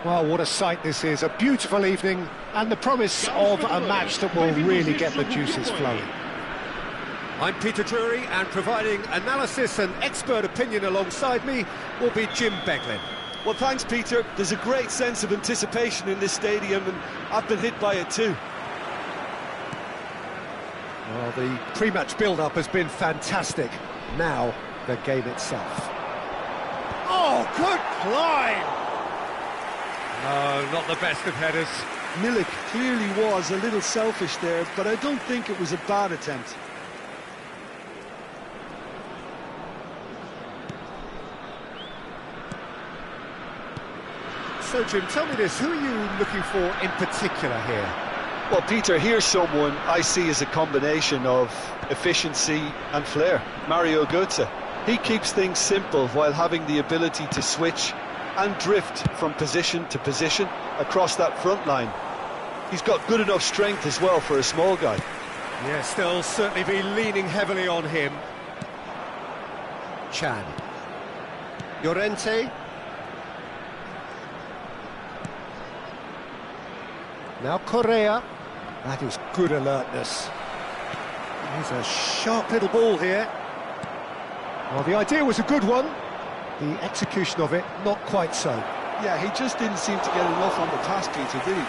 Well, what a sight this is. A beautiful evening and the promise of a match that will really get the juices flowing. I'm Peter Drury, and providing analysis and expert opinion alongside me will be Jim Beglin. Well, thanks, Peter. There's a great sense of anticipation in this stadium, and I've been hit by it too. Well, the pre-match build-up has been fantastic. Now, the game itself. Oh, good climb! No, not the best of headers. Milik clearly was a little selfish there, but I don't think it was a bad attempt. So, Jim, tell me this, who are you looking for in particular here? Well, Peter, here's someone I see as a combination of efficiency and flair. Mario Götze. He keeps things simple while having the ability to switch and drift from position to position across that front line. He's got good enough strength as well for a small guy. Yeah, still certainly be leaning heavily on him. Chan. Llorente. Now Correa. That is good alertness. Here's a sharp little ball here. Well, the idea was a good one. The execution of it, not quite so. Yeah, he just didn't seem to get enough on the pass, Peter, did he?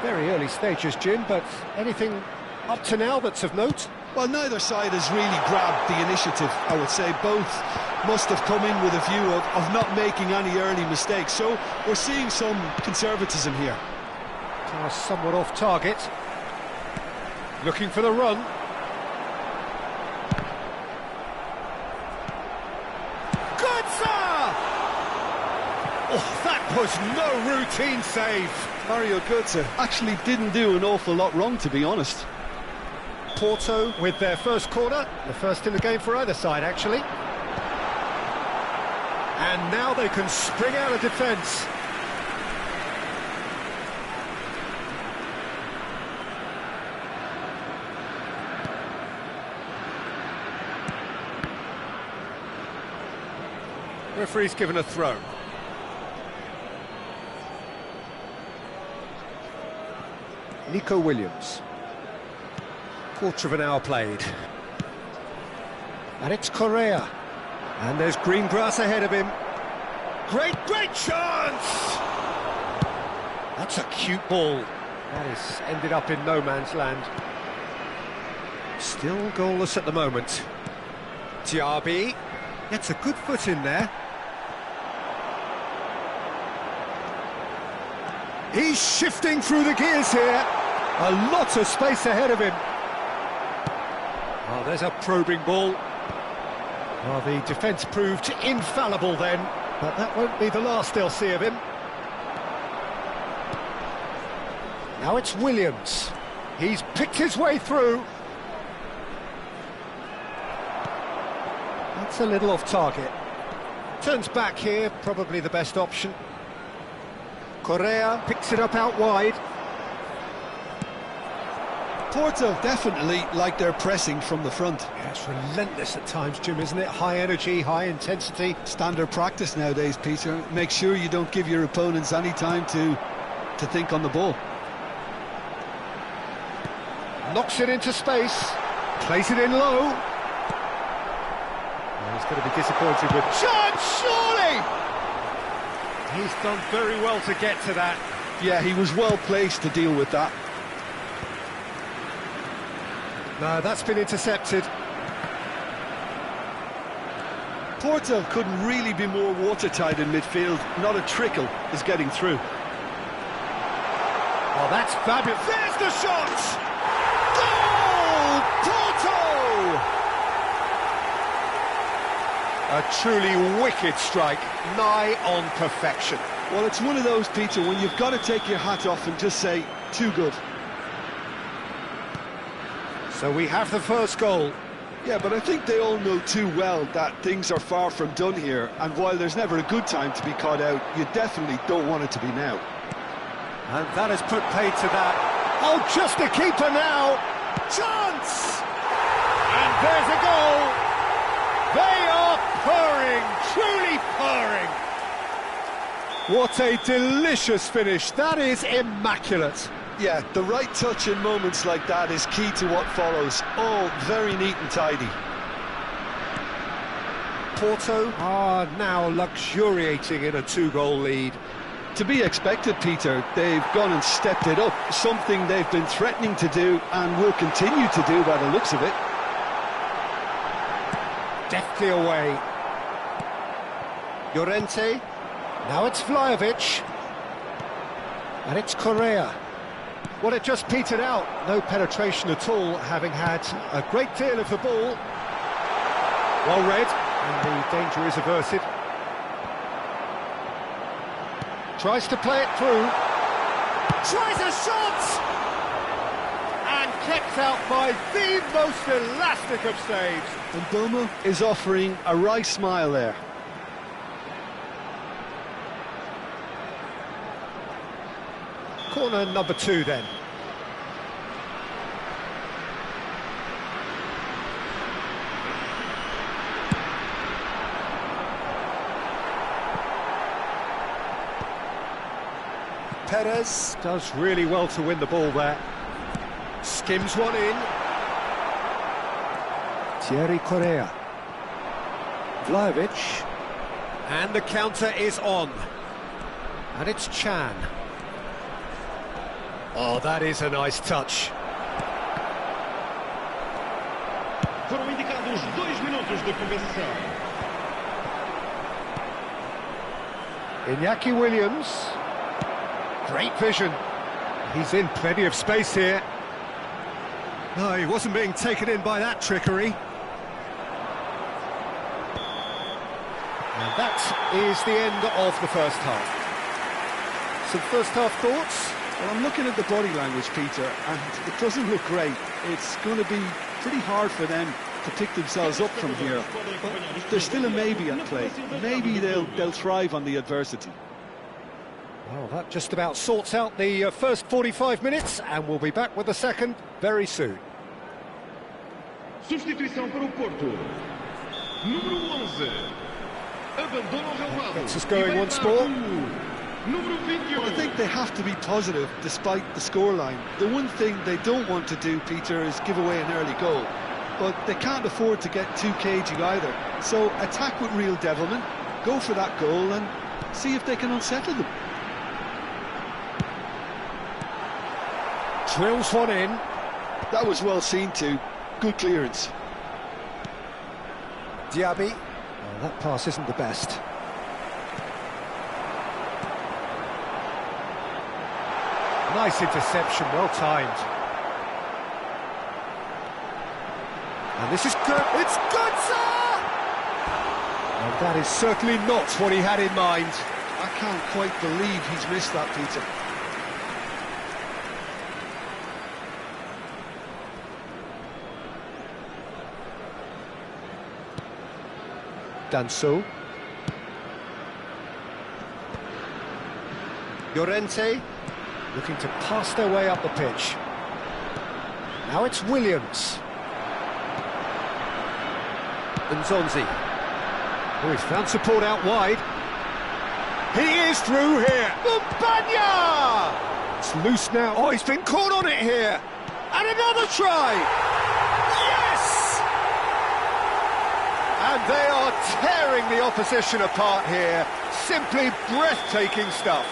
Very early stages, Jim, but anything up to now that's of note? Well, neither side has really grabbed the initiative, I would say. Both must have come in with a view of not making any early mistakes. So we're seeing some conservatism here. Somewhat off target. Looking for the run. Götze! Oh, that was no routine save. Mario Götze actually didn't do an awful lot wrong, to be honest. Porto with their first corner, the first in the game for either side, actually. And now they can spring out of defence. Referee's given a throw. Nico Williams. Quarter of an hour played. And it's Correa. And there's green grass ahead of him. Great chance! That's a cute ball. That has ended up in no man's land. Still goalless at the moment. Diaby gets a good foot in there. He's shifting through the gears here. A lot of space ahead of him. Oh, there's a probing ball. Well, the defence proved infallible then, but that won't be the last they'll see of him. Now it's Williams. He's picked his way through. That's a little off target. Turns back here, probably the best option. Correa picks it up out wide. Porto definitely like their pressing from the front. Yeah, it's relentless at times, Jim, isn't it? High energy, high intensity. Standard practice nowadays, Peter. Make sure you don't give your opponents any time to think on the ball. Knocks it into space. Plays it in low. Well, he's going to be disappointed with... Chance, surely! He's done very well to get to that. Yeah, he was well placed to deal with that. No, that's been intercepted. Porto couldn't really be more watertight in midfield. Not a trickle is getting through. Oh, that's fabulous. There's the shot! Goal! Porto! A truly wicked strike, nigh on perfection. Well, it's one of those, Peter, when you've got to take your hat off and just say, too good. So we have the first goal. Yeah, but I think they all know too well that things are far from done here, and while there's never a good time to be caught out, you definitely don't want it to be now. And that has put paid to that. Oh, just a keeper now. Chance! And there's a goal! They are purring, truly purring. What a delicious finish. That is immaculate. Yeah, the right touch in moments like that is key to what follows. All very neat and tidy. Porto are now luxuriating in a two-goal lead. To be expected, Peter. They've gone and stepped it up, something they've been threatening to do and will continue to do by the looks of it. Deftly away. Llorente. Now it's Vlahovic. And it's Correa. Well, it just petered out. No penetration at all, having had a great deal of the ball. Well read, and the danger is averted. Tries to play it through. Tries a shot! And kept out by the most elastic of saves. And Boma is offering a wry smile there. Corner number 2 then. Perez does really well to win the ball there. Skims one in. Thierry Correa. Vlahovic. And the counter is on. And it's Chan. Oh, that is a nice touch. Foram indicados 2 minutos de compensação. Iñaki Williams. Great vision. He's in plenty of space here. No, he wasn't being taken in by that trickery. And that is the end of the first half. Some first half thoughts? Well, I'm looking at the body language, Peter, and it doesn't look great. It's going to be pretty hard for them to pick themselves up from here. But there's still a maybe at play. Maybe they'll thrive on the adversity. Well, that just about sorts out the first 45 minutes, and we'll be back with the second very soon. Substituição para o Porto. Número 11. Abandona o relvado. Gets us going once more. Número 21. Well, I think they have to be positive despite the scoreline. The one thing they don't want to do, Peter, is give away an early goal. But they can't afford to get too cagey either. So attack with real devilment, go for that goal and see if they can unsettle them. Drills one in. That was well seen too. Good clearance. Diaby. Well, that pass isn't the best. Nice interception, well timed. And this is good. It's good, sir! And that is certainly not what he had in mind. I can't quite believe he's missed that, Peter. Danso. Llorente looking to pass their way up the pitch. Now it's Williams. Nzonzi. Oh, he's found support out wide. He is through here. Mbanya! It's loose now. Oh, he's been caught on it here. And another try. Yes! And they are tearing the opposition apart here. Simply breathtaking stuff.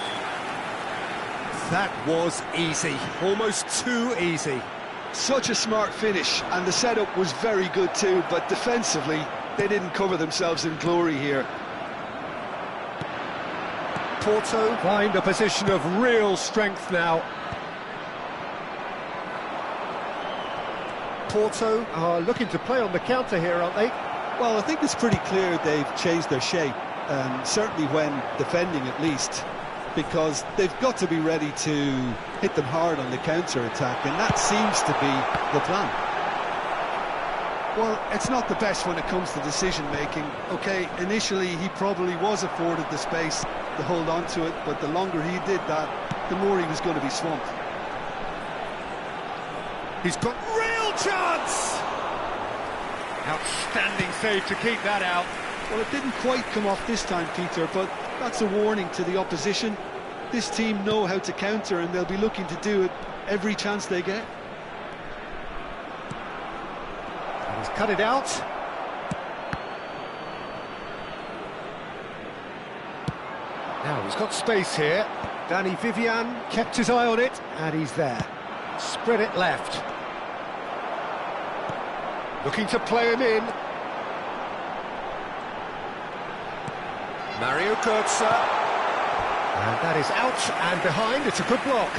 That was easy, almost too easy. Such a smart finish, and the setup was very good too, but defensively, they didn't cover themselves in glory here. Porto find a position of real strength now. Porto are looking to play on the counter here, aren't they? Well, I think it's pretty clear they've changed their shape, certainly when defending at least, because they've got to be ready to hit them hard on the counter-attack, and that seems to be the plan. Well, it's not the best when it comes to decision-making. OK, initially he probably was afforded the space to hold on to it, but the longer he did that, the more he was going to be swamped. He's got real chance! Outstanding save to keep that out. Well, it didn't quite come off this time, Peter, but that's a warning to the opposition. This team know how to counter, and they'll be looking to do it every chance they get. And he's cut it out. Now he's got space here. Danny Vivian kept his eye on it, and he's there. Spread it left. Looking to play him in. Mario Götze. And that is out and behind. It's a good block.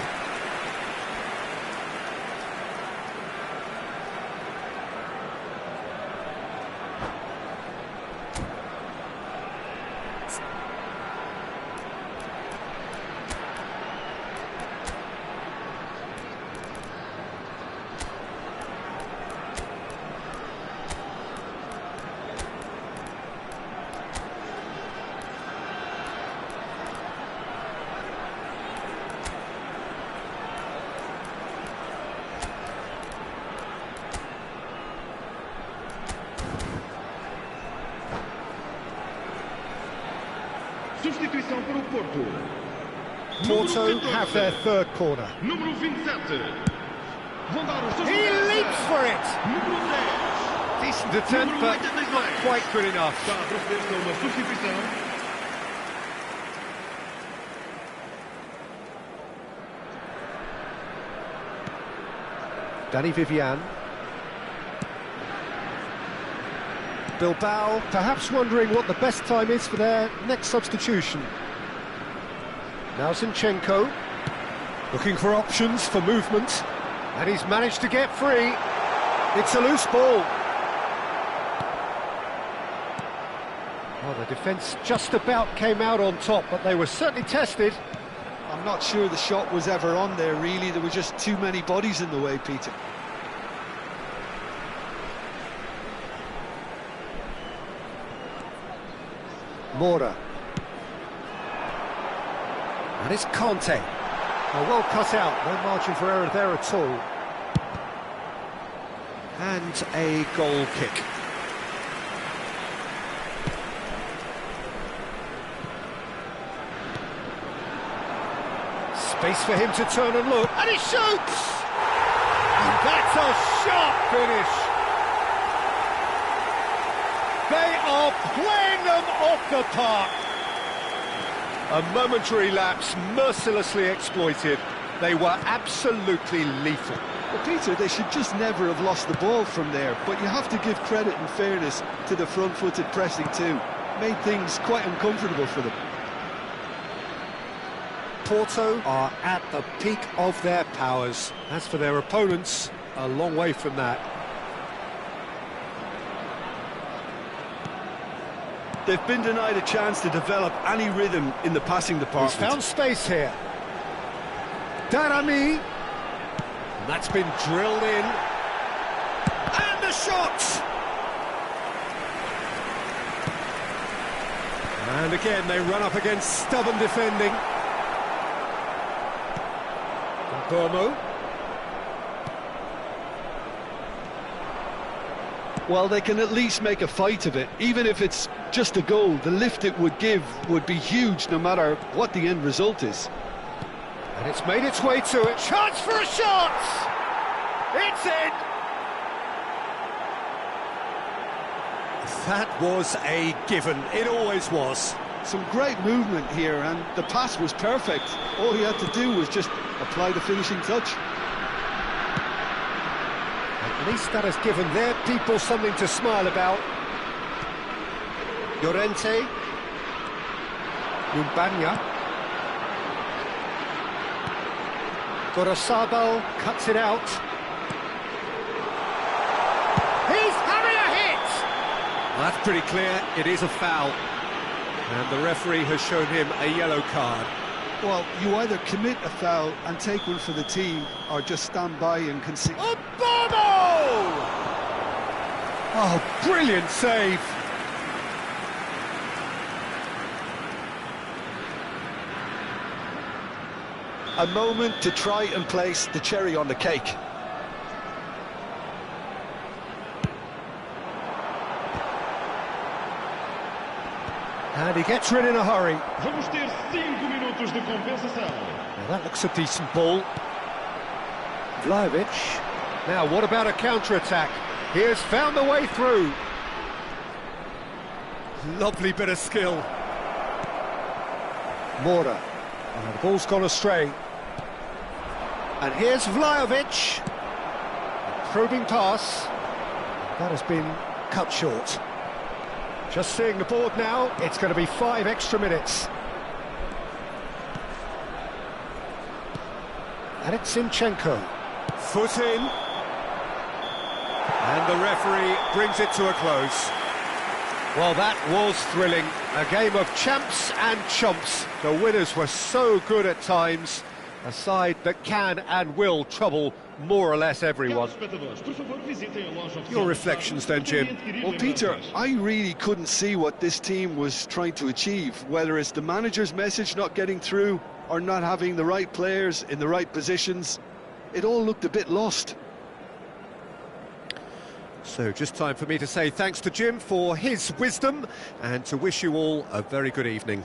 Substituição para o Porto. Porto have their third corner. Número 27. Vão dar os seus He lugares a leaps for it! Número 10. Decent attempt, but not quite good enough. Está a proceder-se a uma substituição. Danny Vivian. Bilbao perhaps wondering what the best time is for their next substitution. Now Zinchenko, looking for options for movement, and he's managed to get free. It's a loose ball. Well, the defence just about came out on top, but they were certainly tested. I'm not sure the shot was ever on there, really. There were just too many bodies in the way, Peter. Mora. And it's Conte. Well cut out, no margin for error there at all. And a goal kick. Space for him to turn and look, and he shoots! And that's a sharp finish! They are playing them off the park! A momentary lapse, mercilessly exploited. They were absolutely lethal. Well, Peter, they should just never have lost the ball from there, but you have to give credit and fairness to the front-footed pressing too. Made things quite uncomfortable for them. Porto are at the peak of their powers. As for their opponents, a long way from that. They've been denied a chance to develop any rhythm in the passing department. He's found space here. Darami. And that's been drilled in. And the shot! And again, they run up against stubborn defending. Burmo. Well, they can at least make a fight of it. Even if it's just a goal, the lift it would give would be huge no matter what the end result is. And it's made its way to it. Chance for a shot! It's in! That was a given. It always was. Some great movement here, and the pass was perfect. All he had to do was just apply the finishing touch. At least that has given their people something to smile about. Llorente. Umbanya. Gorosabal cuts it out. He's having a hit! Well, that's pretty clear. It is a foul. And the referee has shown him a yellow card. Well, you either commit a foul and take one for the team, or just stand by and concede. Obama! Oh, brilliant save! A moment to try and place the cherry on the cake. And he gets rid in a hurry. Vamos ter 5 minutos de compensação. Now that looks a decent ball. Vlahovic. Now what about a counter-attack? He has found the way through. Lovely bit of skill. Mora. The ball's gone astray. And here's Vlahovic. A probing pass. That has been cut short. Just seeing the board now, it's going to be 5 extra minutes. And it's Zinchenko. Foot in. And the referee brings it to a close. Well, that was thrilling. A game of champs and chumps. The winners were so good at times. A side that can and will trouble more or less everyone. Your reflections then, Jim? Well, Peter, I really couldn't see what this team was trying to achieve, whether it's the manager's message not getting through or not having the right players in the right positions. It all looked a bit lost. So just time for me to say thanks to Jim for his wisdom and to wish you all a very good evening.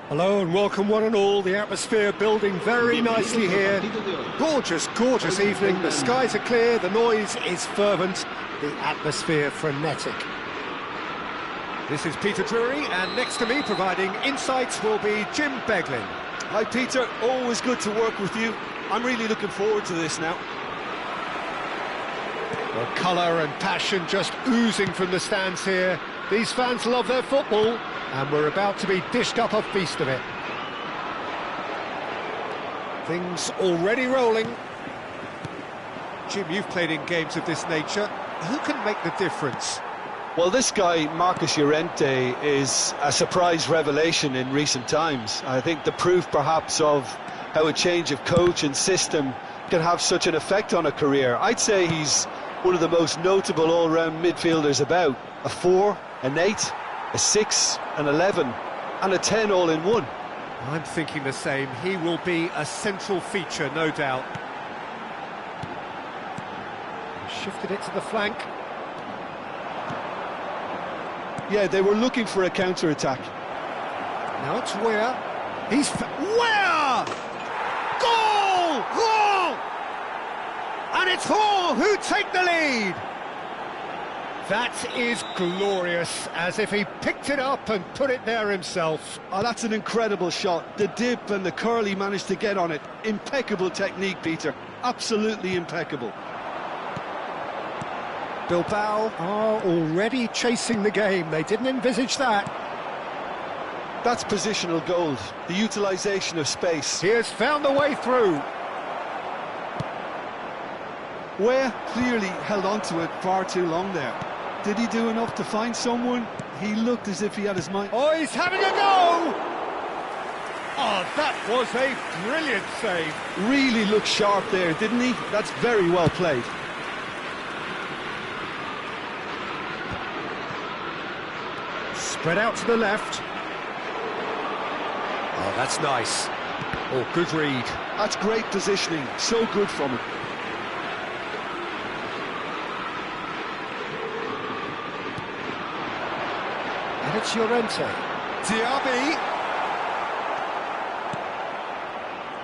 Hello and welcome one and all. The atmosphere building very nicely here. Gorgeous, gorgeous evening. The skies are clear, the noise is fervent, the atmosphere frenetic. This is Peter Drury, and next to me providing insights will be Jim Beglin. Hi Peter, always good to work with you. I'm really looking forward to this now. Well, colour and passion just oozing from the stands here. These fans love their football, and we're about to be dished up a feast of it. Things already rolling. Jim, you've played in games of this nature. Who can make the difference? Well, this guy, Marcus Llorente, is a surprise revelation in recent times. I think the proof, perhaps, of how a change of coach and system can have such an effect on a career. I'd say he's one of the most notable all-round midfielders about. A 4, an 8, a 6, an 11, and a 10 all in one. I'm thinking the same. He will be a central feature, no doubt. Shifted it to the flank. Yeah, they were looking for a counter-attack. Now it's Weir. He's... Weir! Goal! Goal! And it's Hall who take the lead. That is glorious, as if he picked it up and put it there himself. Oh, that's an incredible shot. The dip and the curl he managed to get on it. Impeccable technique, Peter. Absolutely impeccable. Bilbao are already chasing the game. They didn't envisage that. That's positional gold, the utilisation of space. He has found a way through. Ware clearly held on to it far too long there. Did he do enough to find someone? He looked as if he had his mind... Oh, he's having a go! Oh, that was a brilliant save. Really looked sharp there, didn't he? That's very well played. Spread out to the left. Oh, that's nice. Oh, good read. That's great positioning. So good from him. And it's Llorente. Diaby.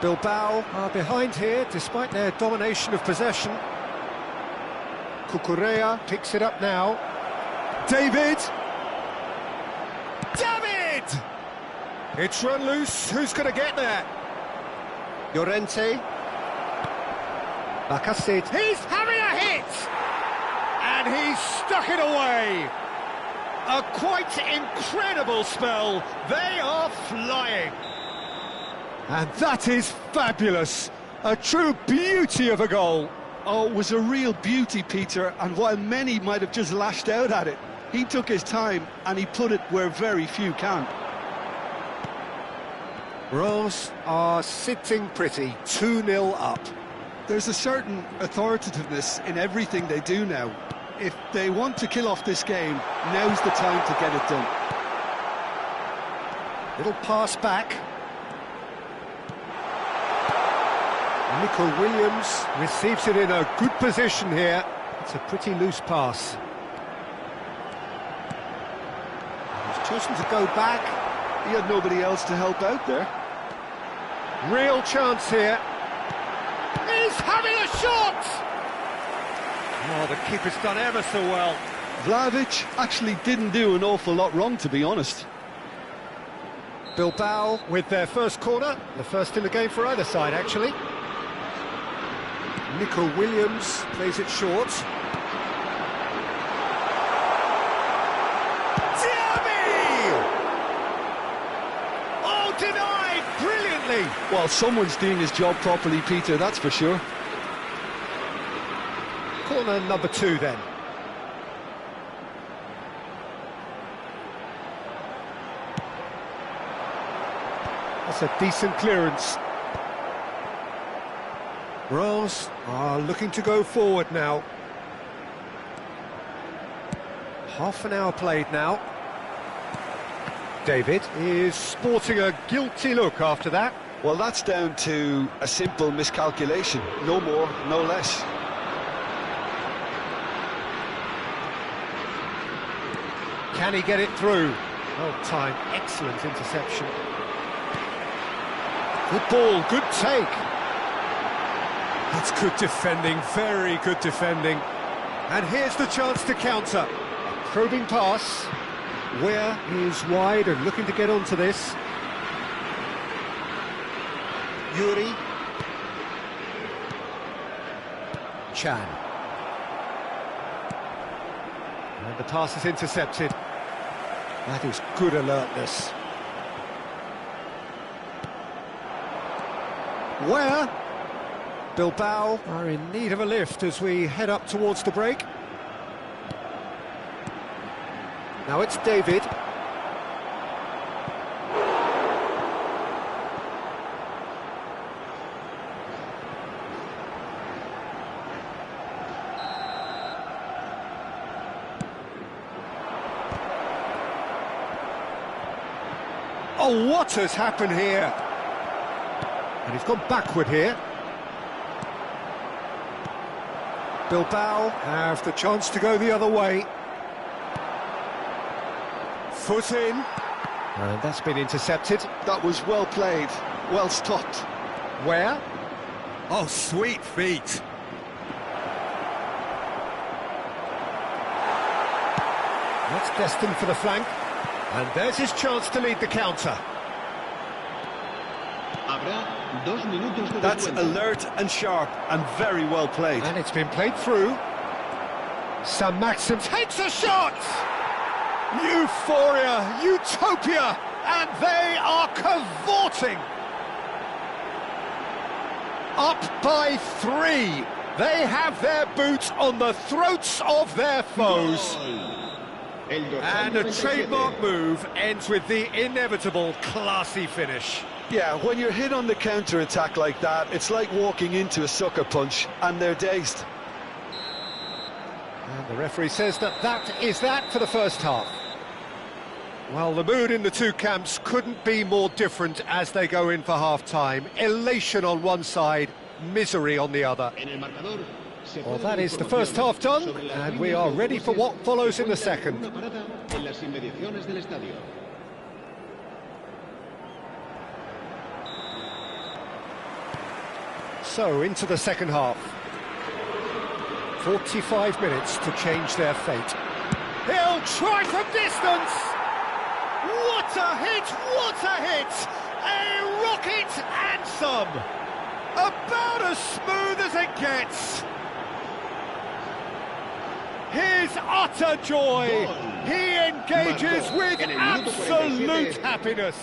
Bilbao are behind here, despite their domination of possession. Cucurella picks it up now. David! David! It's run loose. Who's going to get there? Llorente. Bacasset. He's having a hit! And he's stuck it away. A quite incredible spell. They are flying. And that is fabulous. A true beauty of a goal. Oh, it was a real beauty, Peter, and while many might have just lashed out at it, he took his time and he put it where very few can. Reims are sitting pretty, 2-0 up. There's a certain authoritativeness in everything they do now. If they want to kill off this game, now's the time to get it done. Little pass back. Nico Williams receives it in a good position here. It's a pretty loose pass. He's chosen to go back. He had nobody else to help out there. Real chance here. He's having a shot! Oh, the keeper's done ever so well. Vlahovic actually didn't do an awful lot wrong, to be honest. Bilbao with their first corner. The first in the game for either side, actually. Nico Williams plays it short. Diaby! Oh, denied brilliantly. Well, someone's doing his job properly, Peter, that's for sure. Corner number 2 then. That's a decent clearance. Reims are looking to go forward now. Half an hour played now. David is sporting a guilty look after that. Well, that's down to a simple miscalculation. No more, no less. Can he get it through? Well timed, excellent interception. Good ball, good take. That's good defending, very good defending. And here's the chance to counter. A probing pass. Where is wide and looking to get onto this. Yuri. Chan. And the pass is intercepted. That is good alertness. Where? Bilbao are in need of a lift as we head up towards the break. Now it's David. Oh, what has happened here? And he's gone backward here. Bilbao have the chance to go the other way. Foot in. And that's been intercepted. That was well played, well stopped. Where? Oh, sweet feet. That's destined for the flank. And there's his chance to lead the counter. That's alert and sharp and very well played. And it's been played through. Sam Maxim takes a shot! Euphoria, utopia, and they are cavorting. Up by 3. They have their boots on the throats of their foes. And a trademark move ends with the inevitable classy finish. Yeah, when you're hit on the counter-attack like that, it's like walking into a sucker punch, and they're dazed. And the referee says that is that for the first half. Well, the mood in the two camps couldn't be more different as they go in for half-time. Elation on one side, misery on the other. Well, that is the first half done, and we are ready for what follows in the second. So, into the second half. 45 minutes to change their fate. He'll try from distance! What a hit! What a hit! A rocket and some! About as smooth as it gets! His utter joy! He engages with absolute happiness!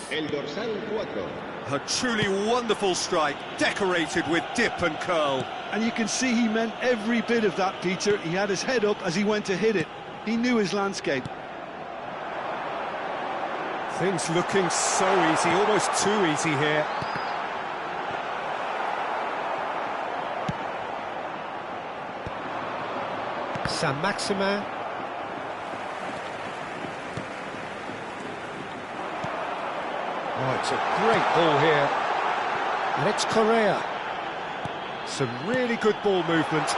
A truly wonderful strike, decorated with dip and curl. And you can see he meant every bit of that, Peter. He had his head up as he went to hit it. He knew his landscape. Things looking so easy, almost too easy here. Saint-Maximin. Oh, it's a great ball here. And it's Correa. Some really good ball movement.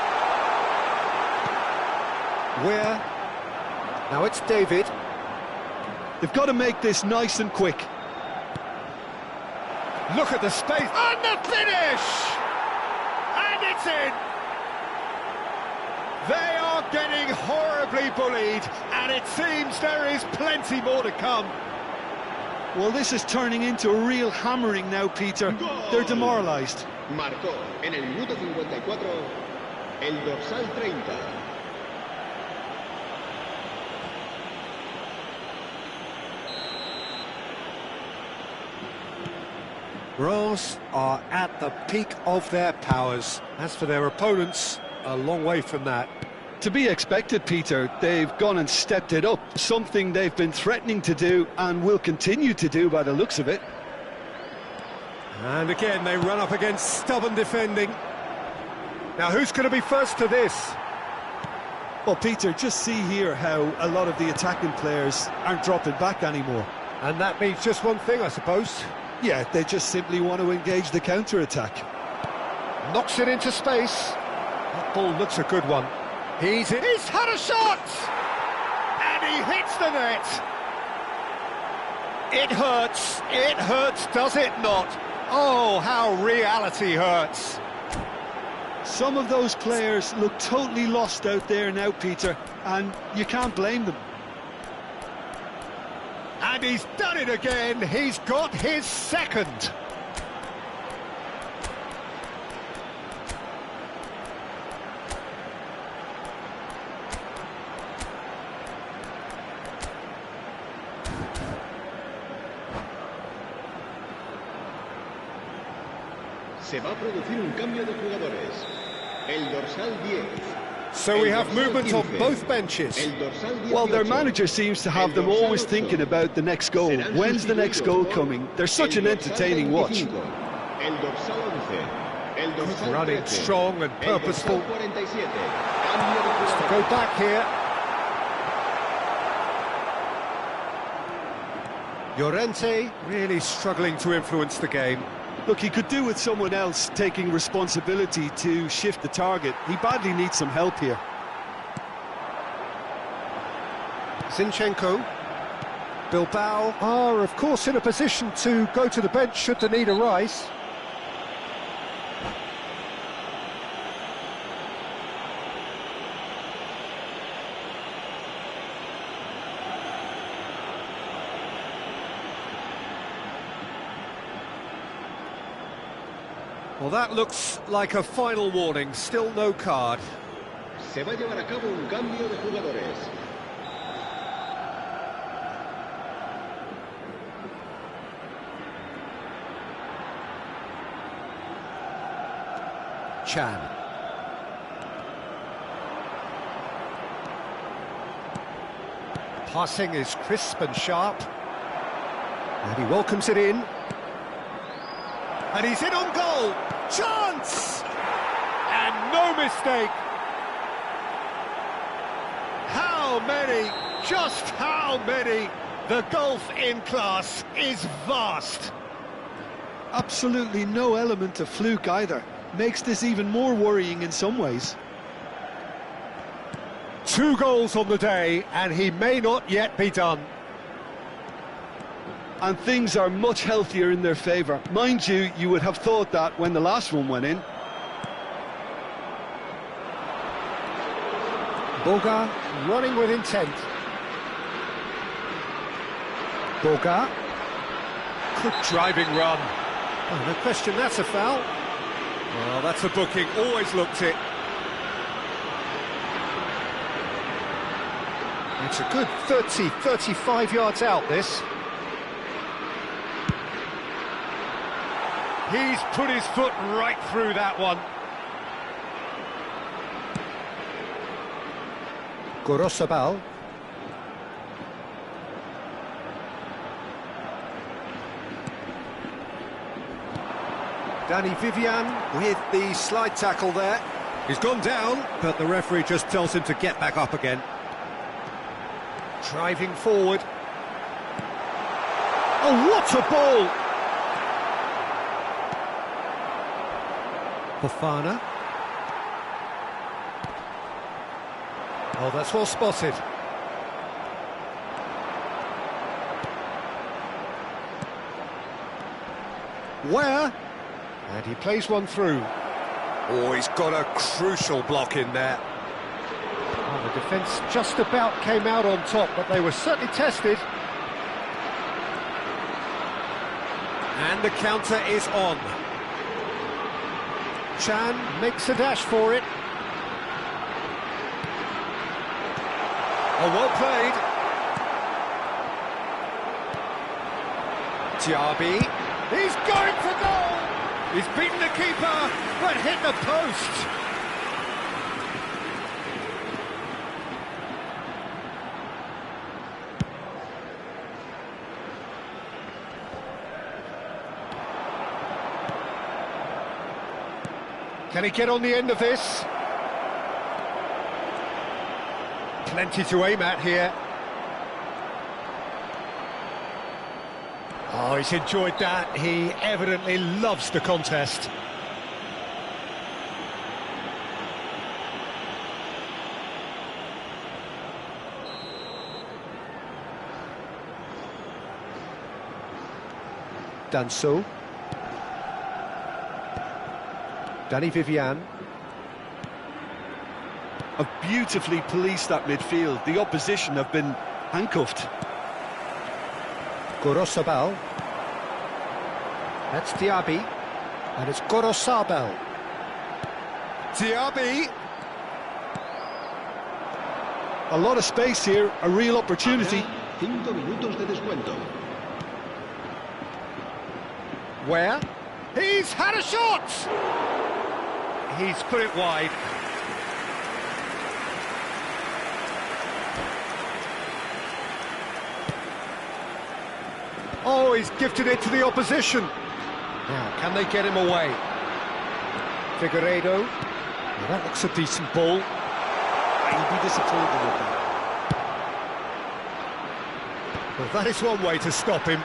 Where? Now it's David. They've got to make this nice and quick. Look at the space. And the finish! And it's in! They are getting horribly bullied, and it seems there is plenty more to come. Well, this is turning into a real hammering now, Peter. They're demoralised. Marcó en el minuto 54 el dorsal 30. Reims are at the peak of their powers. As for their opponents, a long way from that. To be expected, Peter. They've gone and stepped it up, something they've been threatening to do and will continue to do by the looks of it. And again, they run up against stubborn defending. Now, who's going to be first to this? Well, Peter, just see here how a lot of the attacking players aren't dropping back anymore. And that means just one thing, I suppose. Yeah, they just simply want to engage the counter-attack. Knocks it into space. That ball looks a good one. He's had a shot! And he hits the net! It hurts, does it not? Oh, how reality hurts. Some of those players look totally lost out there now, Peter, and you can't blame them. And he's done it again, he's got his second. Se va a producir un cambio de jugadores. El dorsal 10. So we have movement on both benches. Well, their manager seems to have them always thinking about the next goal. When's the next goal coming? They're such an entertaining watch. El dorsal 11. Running strong and purposeful. Has to go back here. Llorente really struggling to influence the game. Look, he could do with someone else taking responsibility to shift the target. He badly needs some help here. Zinchenko. Bilbao are, of course, in a position to go to the bench should the need arise. Well, that looks like a final warning, still no card. Se va a llevar a cabo un cambio de jugadores. Chan. passing is crisp and sharp. And he welcomes it in. And he's in on goal. Chance! And no mistake. How many? Just how many? The gulf in class is vast. Absolutely no element of fluke either. Makes this even more worrying in some ways. 2 goals on the day, and he may not yet be done. And things are much healthier in their favour. Mind you, you would have thought that when the last one went in. Boga running with intent. Boga. Good driving run. Oh, no question, that's a foul. Well, that's a booking, always looked it. It's a good 30, 35 yards out, this. He's put his foot right through that one. Gorosabal. Danny Vivian with the slide tackle there. He's gone down, but the referee just tells him to get back up again. Driving forward. Oh, what a ball! Fofana. Oh, that's well spotted. Where? And he plays one through. Oh, he's got a crucial block in there. Oh, the defence just about came out on top, but they were certainly tested. And the counter is on. Chan makes a dash for it. Oh, well played. Diaby. He's going for goal! He's beaten the keeper, but hit the post. Can he get on the end of this? Plenty to aim at here. Oh, he's enjoyed that. He evidently loves the contest. Danso. Danny Vivian. Have beautifully policed that midfield. The opposition have been handcuffed. Gorosabal. That's Diaby. And it's Gorosabal. Diaby. A lot of space here, a real opportunity. 5 minutos de descuento. Where? He's had a shot! He's put it wide. Oh, he's gifted it to the opposition. Now, can they get him away? Figueiredo. Well, that looks a decent ball. He'll be disappointed with that. Well, that is one way to stop him.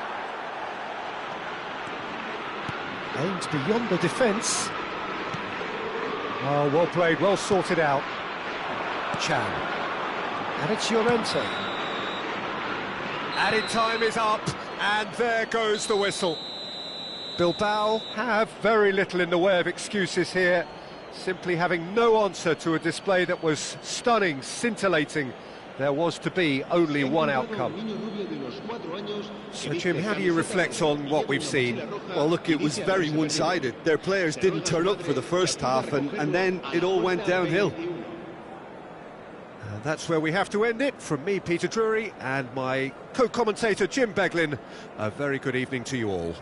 Aims beyond the defence. Oh, well played, well sorted out. Chan. And it's Llorente. Added time is up, and there goes the whistle. Bilbao have very little in the way of excuses here, simply having no answer to a display that was stunning, scintillating. There was to be only one outcome. So, Jim, how do you reflect on what we've seen? Well, look, it was very one-sided. Their players didn't turn up for the first half, and then it all went downhill. And that's where we have to end it. From me, Peter Drury, and my co-commentator, Jim Beglin, a very good evening to you all.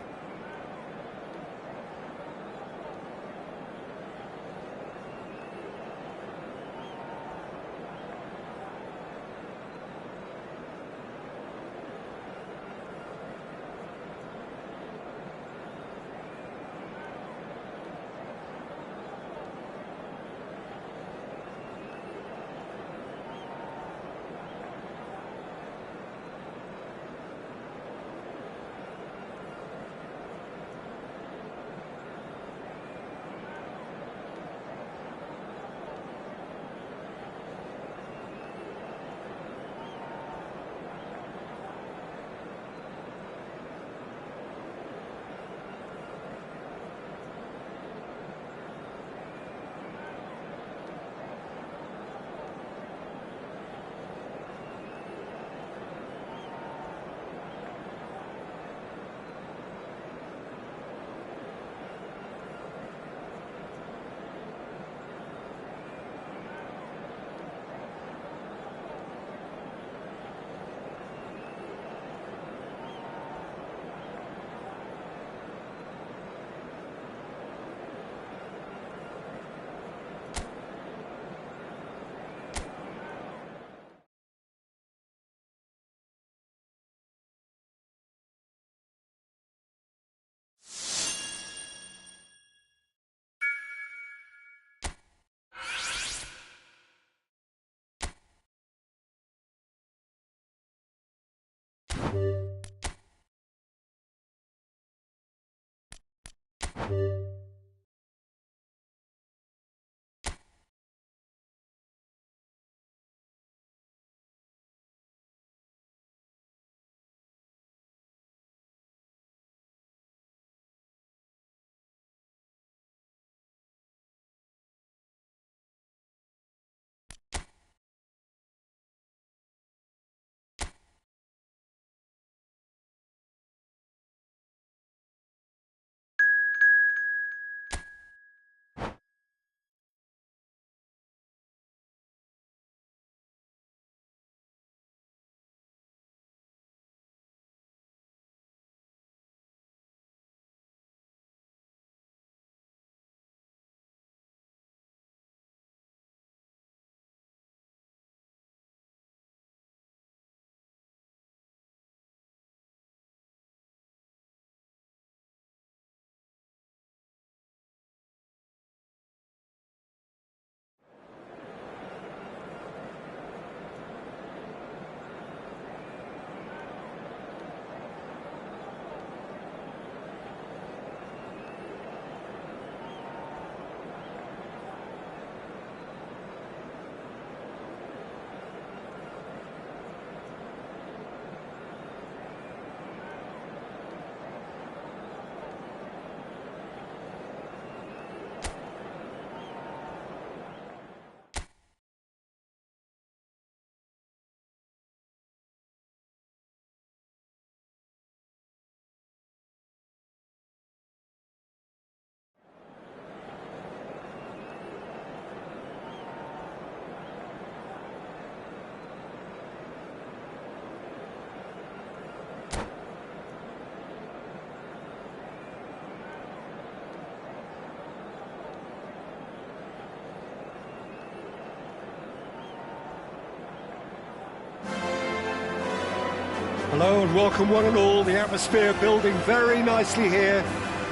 Hello and welcome one and all. The atmosphere building very nicely here.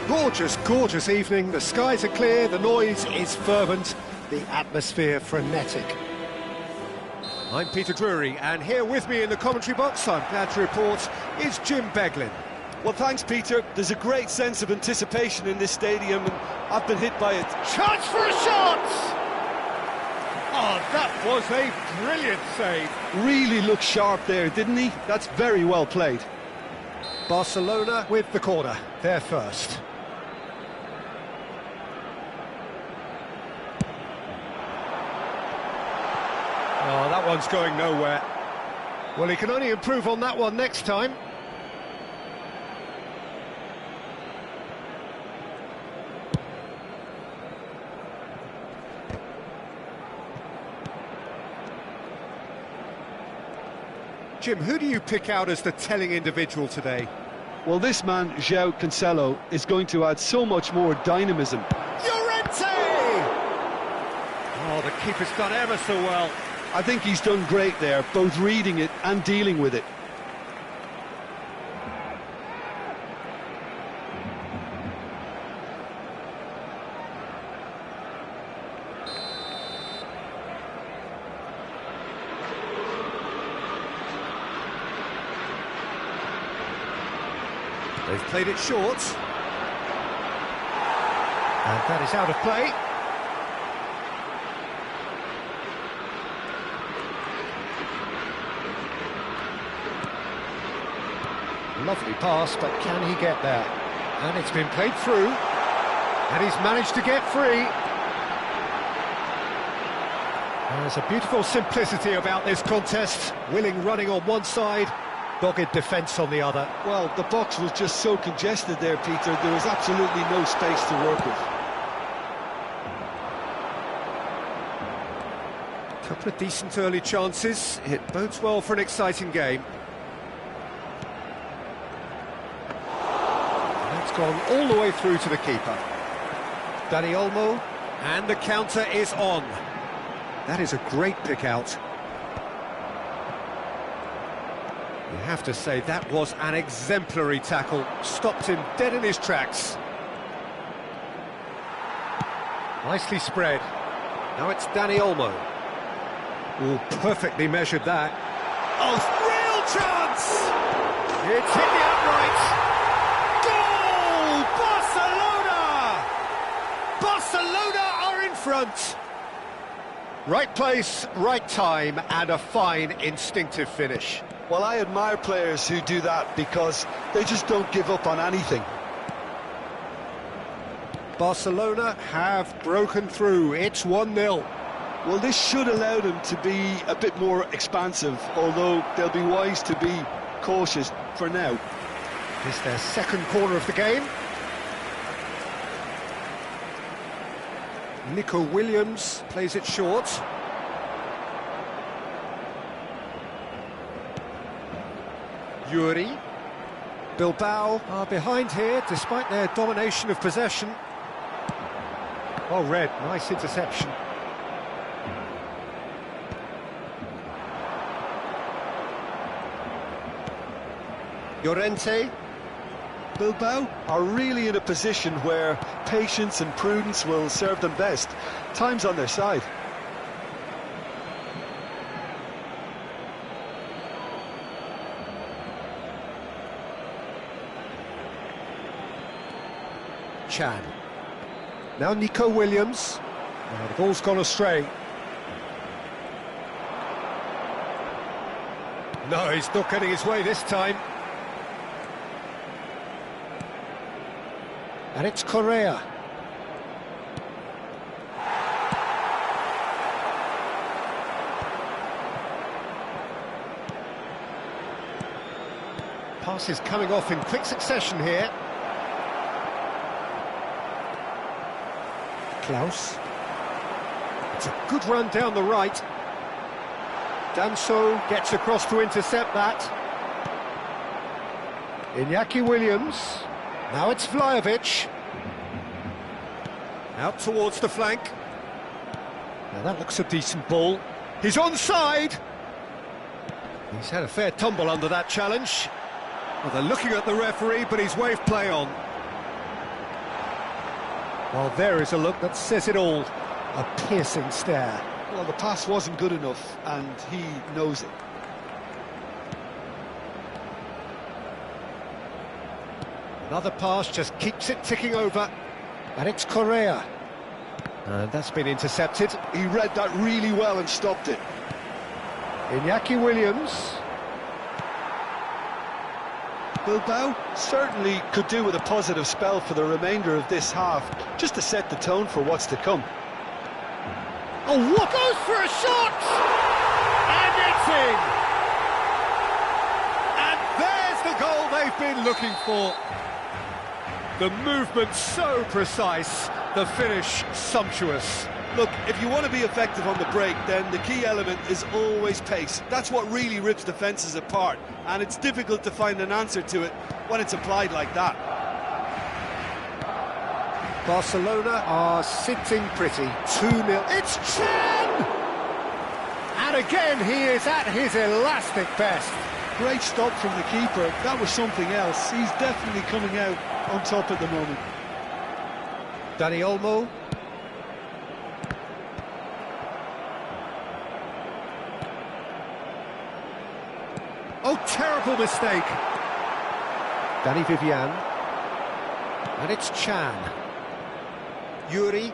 Gorgeous, gorgeous evening. The skies are clear, the noise is fervent, the atmosphere frenetic. I'm Peter Drury, and here with me in the commentary box, I'm glad to report, is Jim Beglin. Well, thanks, Peter. There's a great sense of anticipation in this stadium, and I've been hit by it. Chance for a shot! Oh, that was a brilliant save. Really looked sharp there, didn't he? That's very well played. Barcelona with the corner, they're first. Oh, that one's going nowhere. Well, he can only improve on that one next time. Jim, who do you pick out as the telling individual today? Well, this man, João Cancelo, is going to add so much more dynamism. Llorente! Oh, the keeper's done ever so well. I think he's done great there, both reading it and dealing with it. They've played it short. And that is out of play. Lovely pass, but can he get there? And it's been played through. And he's managed to get free. There's a beautiful simplicity about this contest. Willing running on one side, dogged defence on the other. Well, the box was just so congested there, Peter. There was absolutely no space to work with. Couple of decent early chances. It bodes well for an exciting game. That's gone all the way through to the keeper. Dani Olmo, and the counter is on. That is a great pick out. You have to say that was an exemplary tackle. Stopped him dead in his tracks. Nicely spread. Now it's Dani Olmo. Oh, perfectly measured that. Oh, real chance! It's hit the upright. Goal! Barcelona! Barcelona are in front. Right place, right time, and a fine instinctive finish. Well, I admire players who do that because they just don't give up on anything. Barcelona have broken through. It's 1-0. Well, this should allow them to be a bit more expansive, although they'll be wise to be cautious for now. It's their second corner of the game. Nico Williams plays it short. Yuri. Bilbao are behind here, despite their domination of possession. Oh, Red, nice interception. Llorente. Bilbao are really in a position where patience and prudence will serve them best. Time's on their side. Chan. Now Nico Williams. Oh, the ball's gone astray. No, he's not getting his way this time. And it's Correa. Passes coming off in quick succession here. Klaus. It's a good run down the right. Danso gets across to intercept that. Iñaki Williams. Now it's Vlahovic. Out towards the flank. Now that looks a decent ball. He's onside. He's had a fair tumble under that challenge. Well, they're looking at the referee, but he's waved play on. Well, there is a look that says it all. A piercing stare. Well, the pass wasn't good enough, and he knows it. Another pass just keeps it ticking over. And it's Correa. And that's been intercepted. He read that really well and stopped it. Iñaki Williams. Bilbao certainly could do with a positive spell for the remainder of this half, just to set the tone for what's to come. Oh, what goes for a shot! And it's in! And there's the goal they've been looking for. The movement so precise, the finish sumptuous. Look, if you want to be effective on the break, then the key element is always pace. That's what really rips defences apart, and it's difficult to find an answer to it when it's applied like that. Barcelona are sitting pretty. 2-0. It's Chan! And again, he is at his elastic best. Great stop from the keeper. That was something else. He's definitely coming out on top at the moment. Dani Olmo. Oh, terrible mistake. Danny Vivian. And it's Chan. Yuri.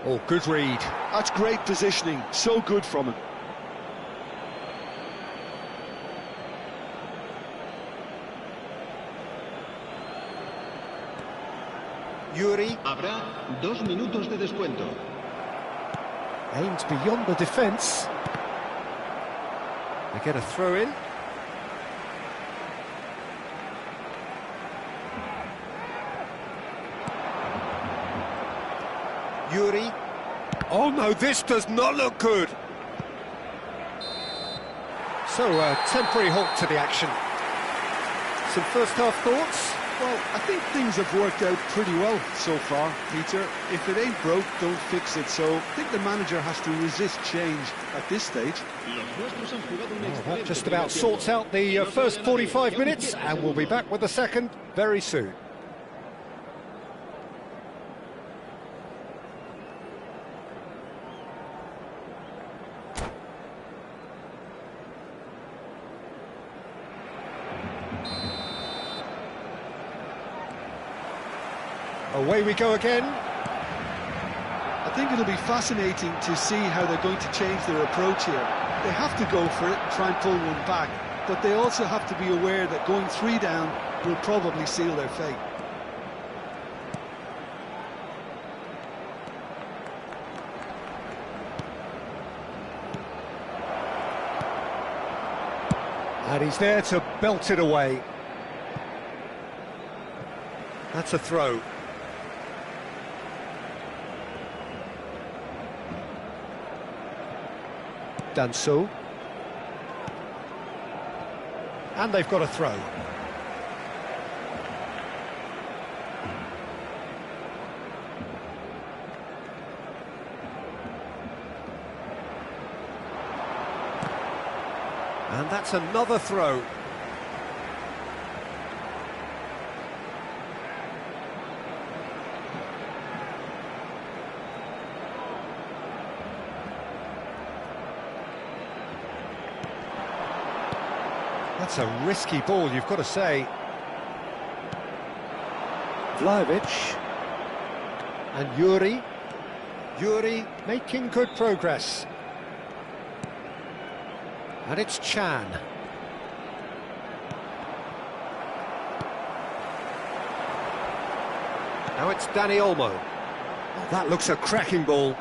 Oh, good read. That's great positioning. So good from him. Yuri. Habrá 2 minutos de descuento. Aimed beyond the defence. They get a throw in. Yuri. Oh no, this does not look good. So, a temporary halt to the action. Some first half thoughts? Well, I think things have worked out pretty well so far, Peter. If it ain't broke, don't fix it. So I think the manager has to resist change at this stage. That just about sorts out the first 45 minutes, and we'll be back with the second very soon. Away we go again. I think it'll be fascinating to see how they're going to change their approach here. They have to go for it and try and pull one back, but they also have to be aware that going 3 down will probably seal their fate. And he's there to belt it away. That's a throw. Danso. And they've got a throw. And that's another throw. That's a risky ball, you've got to say. Vlahovic. And Yuri. Yuri making good progress. And it's Chan. Now it's Dani Olmo. Oh, that looks a cracking ball.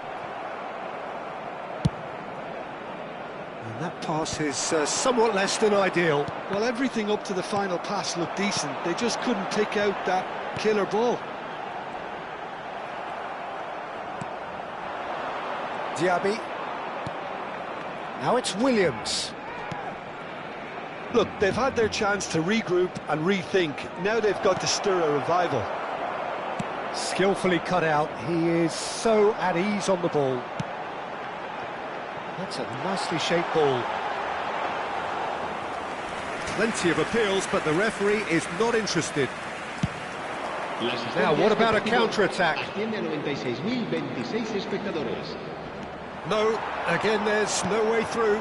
And that pass is somewhat less than ideal. Well, everything up to the final pass looked decent. They just couldn't pick out that killer ball. Diaby. Now it's Williams. Look, they've had their chance to regroup and rethink. Now they've got to stir a revival. Skillfully cut out. He is so at ease on the ball. That's a nicely shaped ball. Plenty of appeals, but the referee is not interested. Now, what about a counter-attack? Asciende a 96.026 espectadores. No, again, there's no way through.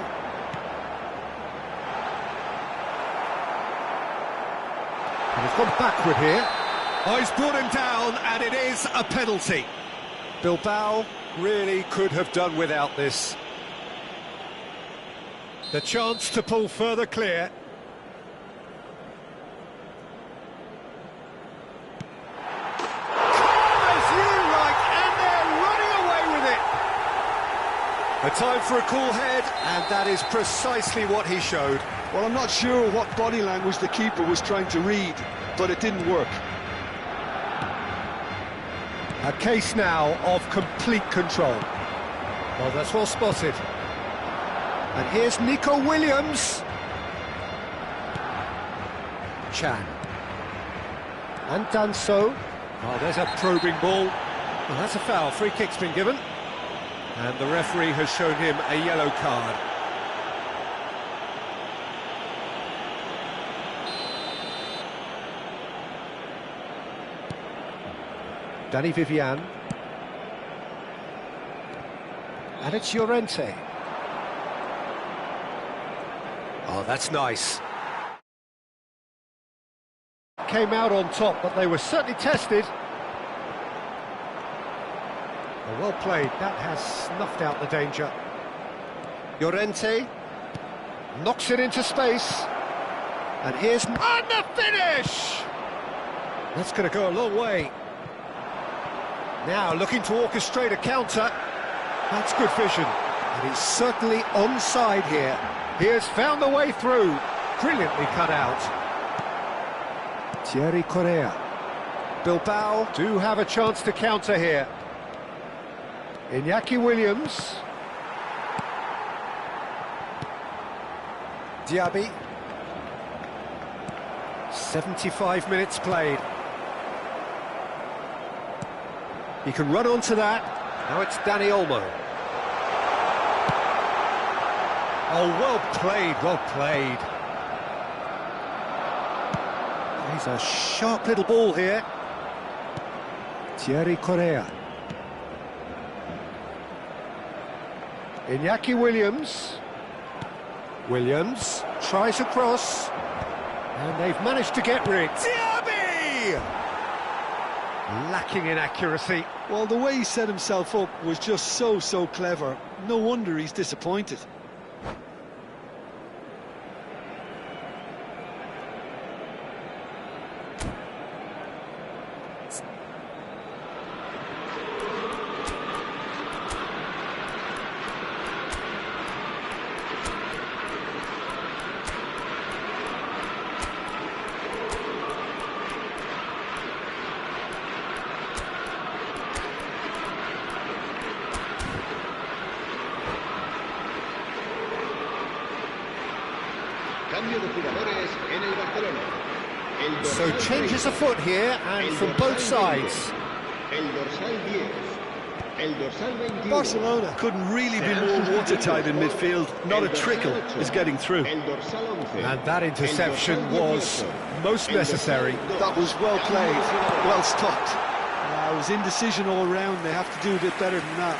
And he's gone backward here. Oh, he's brought him down, and it is a penalty. Bilbao really could have done without this. The chance to pull further clear. A time for a cool head, and that is precisely what he showed. Well, I'm not sure what body language the keeper was trying to read, but it didn't work. A case now of complete control. Well, that's well spotted. And here's Nico Williams. Chan. And Danso. Oh, there's a probing ball. Well, that's a foul. Free kick's been given. And the referee has shown him a yellow card. Dani Vivian. And it's Llorente. Oh, that's nice. Came out on top, but they were certainly tested. Well played, that has snuffed out the danger. Llorente knocks it into space. And here's... And the finish! That's going to go a long way. Now looking to orchestrate a counter. That's good vision. And he's certainly onside here. He has found the way through. Brilliantly cut out. Thierry Correa. Bilbao do have a chance to counter here. Iñaki Williams. Diaby. 75 minutes played. He can run onto that. Now it's Dani Olmo. Oh, well played, well played. He's a sharp little ball here. Thierry Correa. Iñaki Williams. Williams tries across. And they've managed to get rid. Diaby! Lacking in accuracy. Well, the way he set himself up was just so clever. No wonder he's disappointed. Cambio de jugadores en el Barcelona. So changes afoot here, and from both sides. El dorsal 10. El dorsal 21. Barcelona couldn't really be more watertight in midfield. Not a trickle is getting through. El dorsal 11. And that interception was most necessary. That was well played, well stopped. It was indecision all round. They have to do a bit better than that.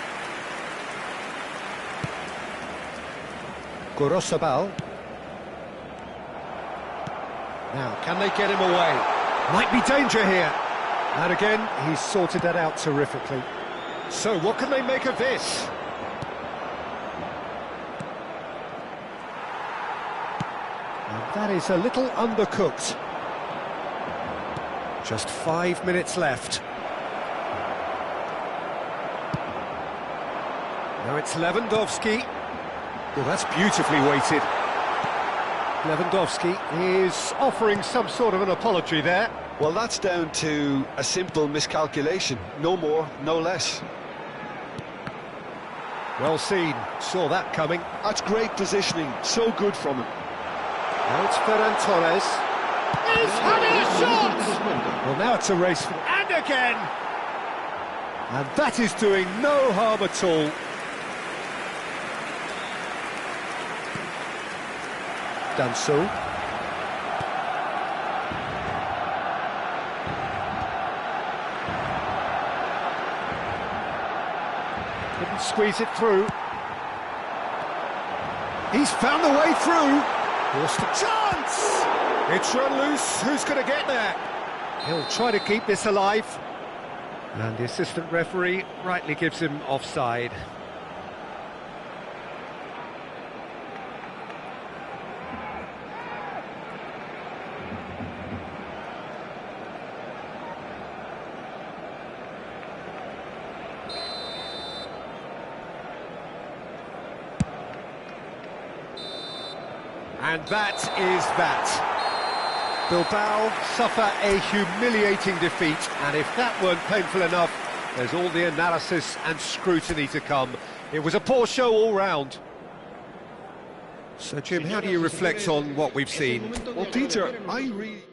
Gorosabal. Now, can they get him away? Might be danger here. And again, he's sorted that out terrifically. So, what can they make of this? And that is a little undercooked. Just 5 minutes left. Now it's Lewandowski. Well, that's beautifully weighted. Lewandowski is offering some sort of an apology there. Well, that's down to a simple miscalculation. No more, no less. Well seen, saw that coming. That's great positioning, so good from him. Now it's Ferran Torres. He's having a shot! Well, now it's a race, and again! And that is doing no harm at all. Done so. Couldn't squeeze it through. He's found the way through. Lost a chance! It's run loose. Who's going to get there? He'll try to keep this alive. And the assistant referee rightly gives him offside. And that is that. Bilbao suffer a humiliating defeat, and if that weren't painful enough, there's all the analysis and scrutiny to come. It was a poor show all round. So, Jim, how do you reflect on what we've seen? Well, Peter, I really...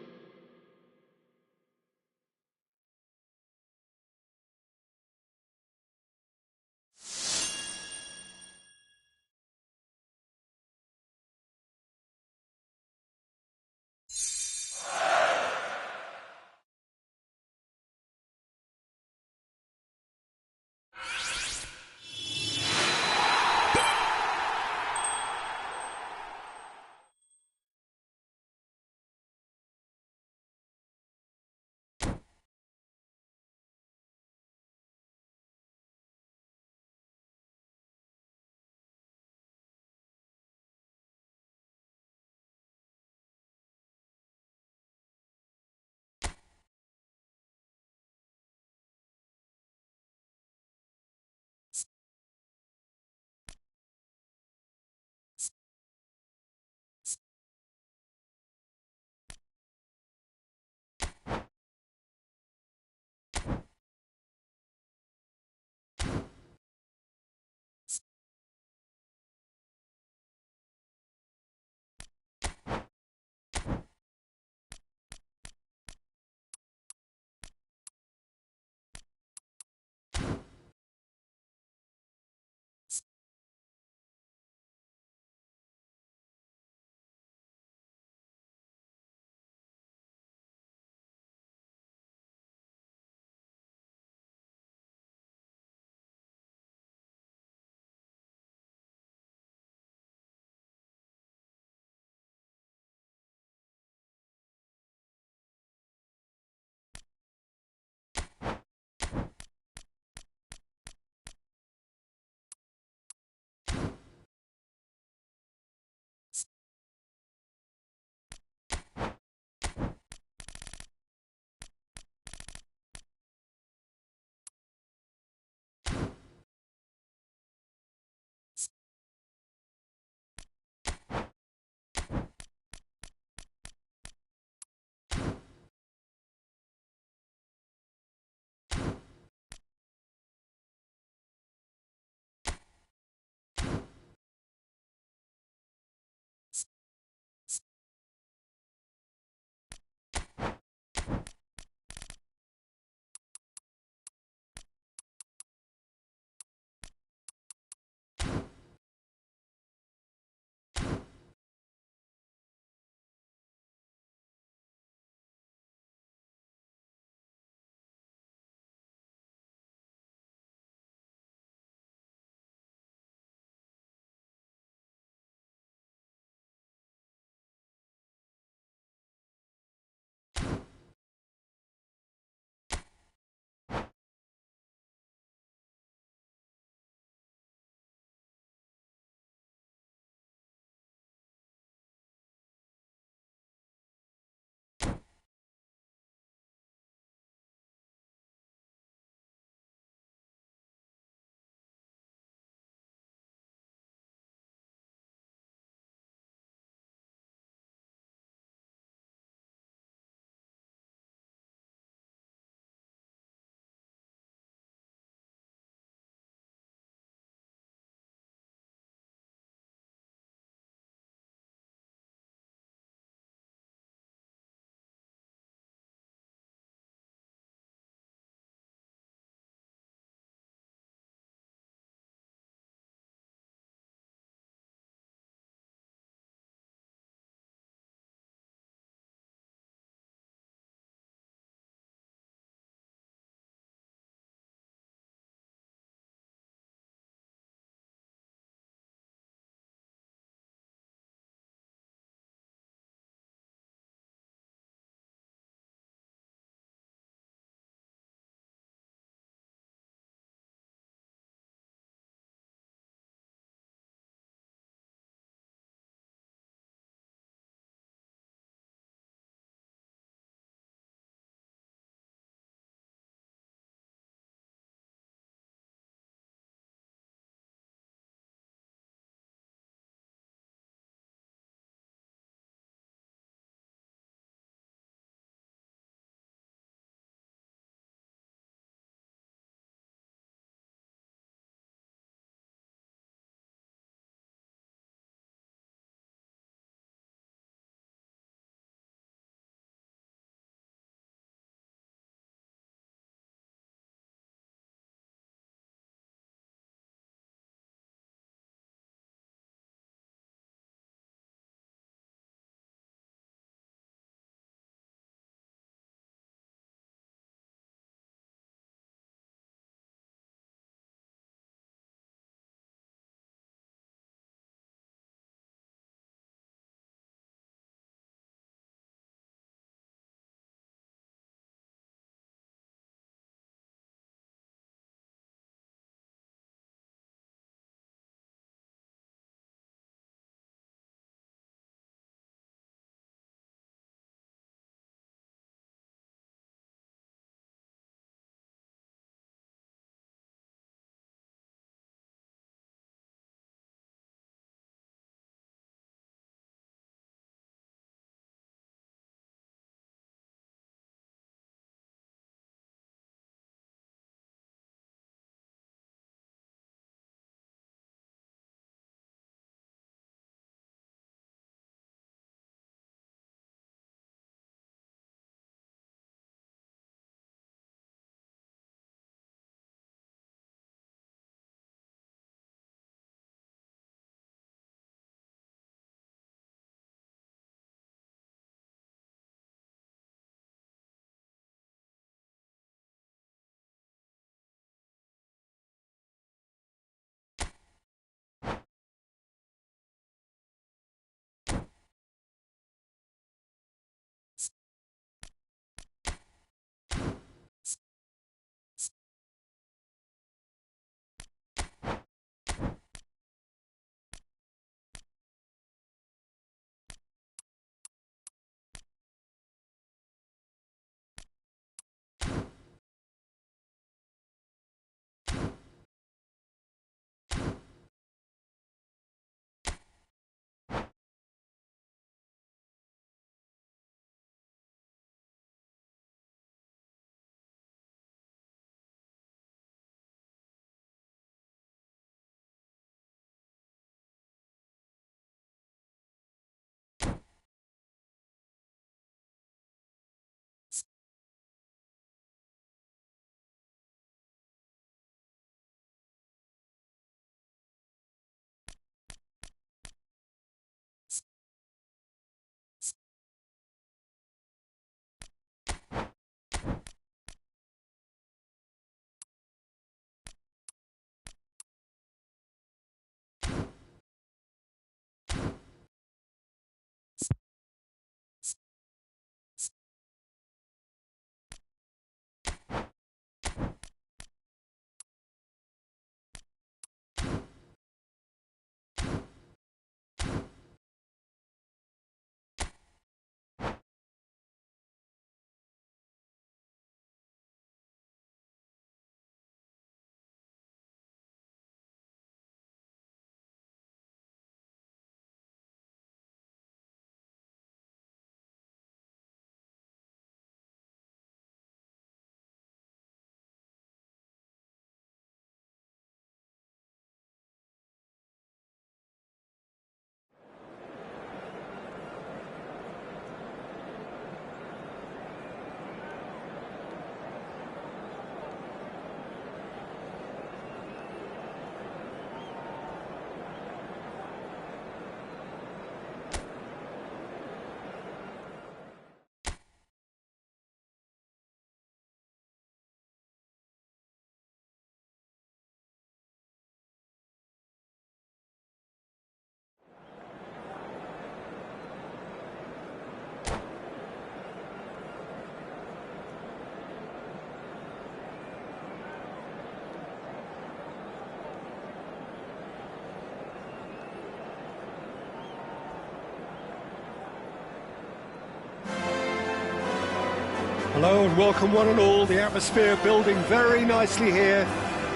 Hello and welcome one and all. The atmosphere building very nicely here.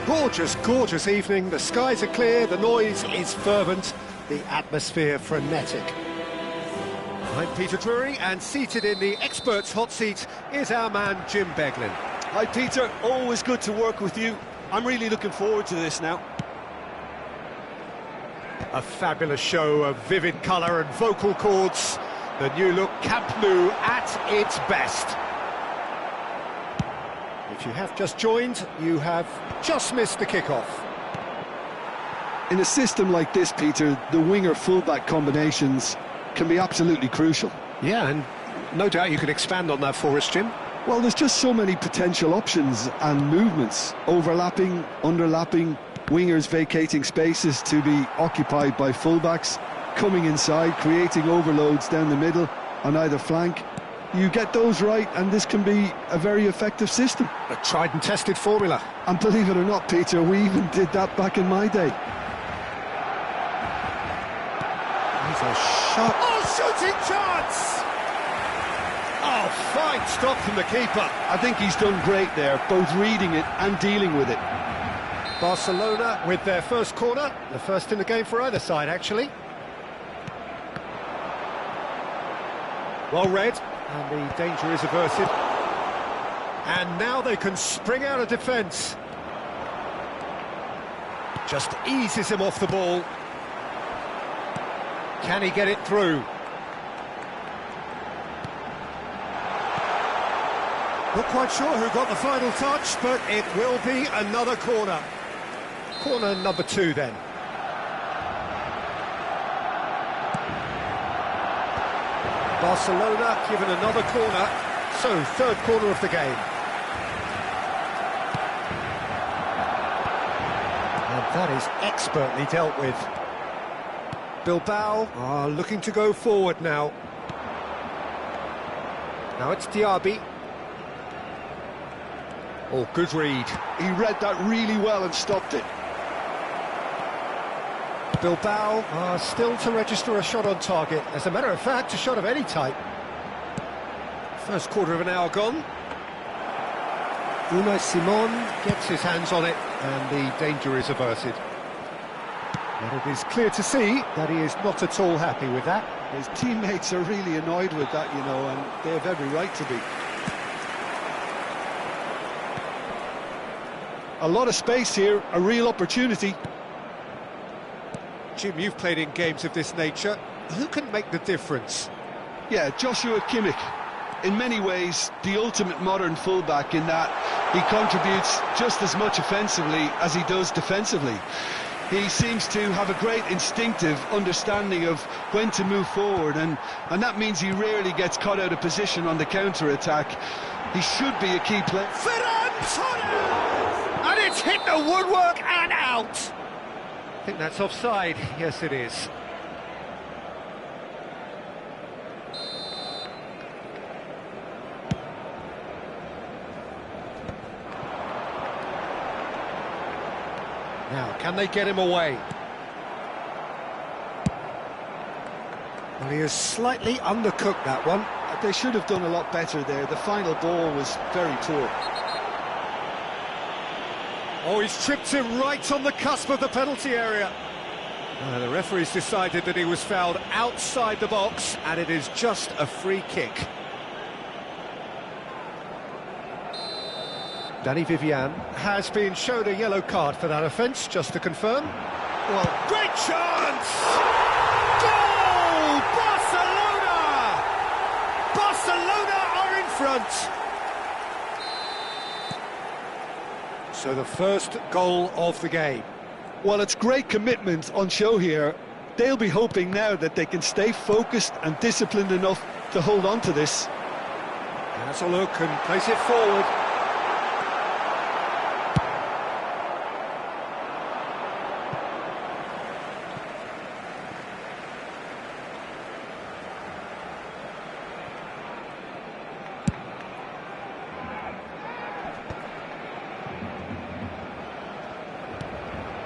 Gorgeous, gorgeous evening. The skies are clear, the noise is fervent, the atmosphere frenetic. I'm Peter Drury, and seated in the experts' hot seat is our man Jim Beglin. Hi Peter, always good to work with you. I'm really looking forward to this now. A fabulous show of vivid colour and vocal cords. The new look Camp Nou at its best. If you have just joined, you have just missed the kickoff. In a system like this, Peter, the winger-fullback combinations can be absolutely crucial. Yeah, and no doubt you could expand on that for us, Jim. Well, there's just so many potential options and movements. Overlapping, underlapping, wingers vacating spaces to be occupied by fullbacks, coming inside, creating overloads down the middle on either flank. You get those right and this can be a very effective system. A tried and tested formula. And believe it or not, Peter, we even did that back in my day. He's a shot. Oh, shooting chance! Oh, fine stop from the keeper. I think he's done great there, both reading it and dealing with it. Barcelona with their first corner, the first in the game for either side, actually. Well read, and the danger is averted. And now they can spring out of defence. Just eases him off the ball. Can he get it through? Not quite sure who got the final touch, but it will be another corner. Corner number 2 then. Barcelona given another corner, so third corner of the game. And that is expertly dealt with. Bilbao are looking to go forward now. Now it's Diaby. Oh, good read. He read that really well and stopped it. Bilbao are still to register a shot on target. As a matter of fact, a shot of any type. First quarter of an hour gone. Unai Simon gets his hands on it, and the danger is averted. And it is clear to see that he is not at all happy with that. His teammates are really annoyed with that, you know, and they have every right to be. A lot of space here, a real opportunity. Jim, you've played in games of this nature. Who can make the difference? Yeah, Joshua Kimmich. In many ways, the ultimate modern fullback in that he contributes just as much offensively as he does defensively. He seems to have a great instinctive understanding of when to move forward, and that means he rarely gets caught out of position on the counter-attack. He should be a key player. And it's hit the woodwork and out! I think that's offside. Yes, it is. Now, can they get him away? Well, he has slightly undercooked that one. They should have done a lot better there. The final ball was very poor. Oh, he's tripped him right on the cusp of the penalty area. The referee's decided that he was fouled outside the box, and it is just a free kick. Danny Vivian has been shown a yellow card for that offence, just to confirm. Well, great chance! Goal! Barcelona! Barcelona are in front! So the first goal of the game. Well, it's great commitment on show here. They'll be hoping now that they can stay focused and disciplined enough to hold on to this. Has a look and plays it forward.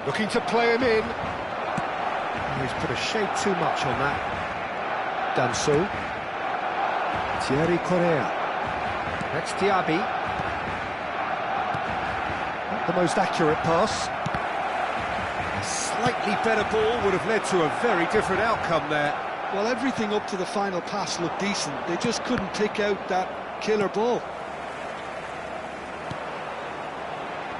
Looking to play him in. He's put a shade too much on that. Done so. Thierry Correa. That's Diaby. Not the most accurate pass. A slightly better ball would have led to a very different outcome there. Well, everything up to the final pass looked decent. They just couldn't pick out that killer ball.